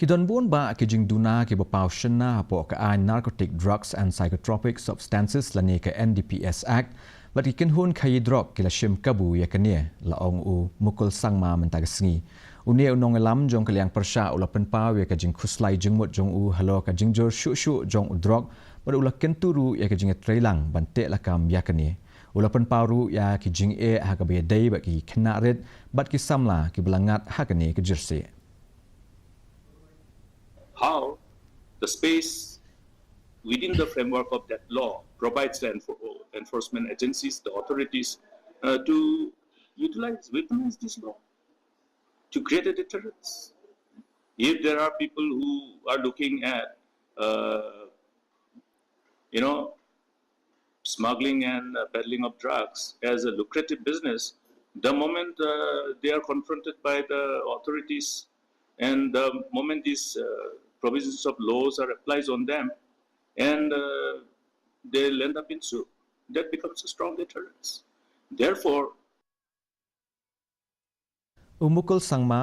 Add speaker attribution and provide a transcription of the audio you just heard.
Speaker 1: Kidon buon ba ki jingduna ki bapau shena hapo ka Narcotic Drugs and Psychotropic Substances lani ka NDPS Act bat ki kinhun khayi drok kila shim kabu ya kania la ong u mukul sangma mentagasngi unia Nongïalam jong ka Liang Pyrshah ula penpau ya ka jing khuslai jingmut jong u halo ka jingjor shu jong u Drok bat ula Kyntu ru ya ka jing Ïatreilang bante la kam ya kania ula penpau ru ya ki Jingeh ha ka be dei ba ki knarit bat ki samla ki belangat ha kani ke jersi.
Speaker 2: How the space within the framework of that law provides the enforcement agencies, the authorities, to utilize this law to create a deterrence. If there are people who are looking at, smuggling and peddling of drugs as a lucrative business, the moment they are confronted by the authorities and the moment these provisions of laws are applied on them and they'll end up in soup, that becomes a strong deterrence. Therefore,
Speaker 1: Umukul sangma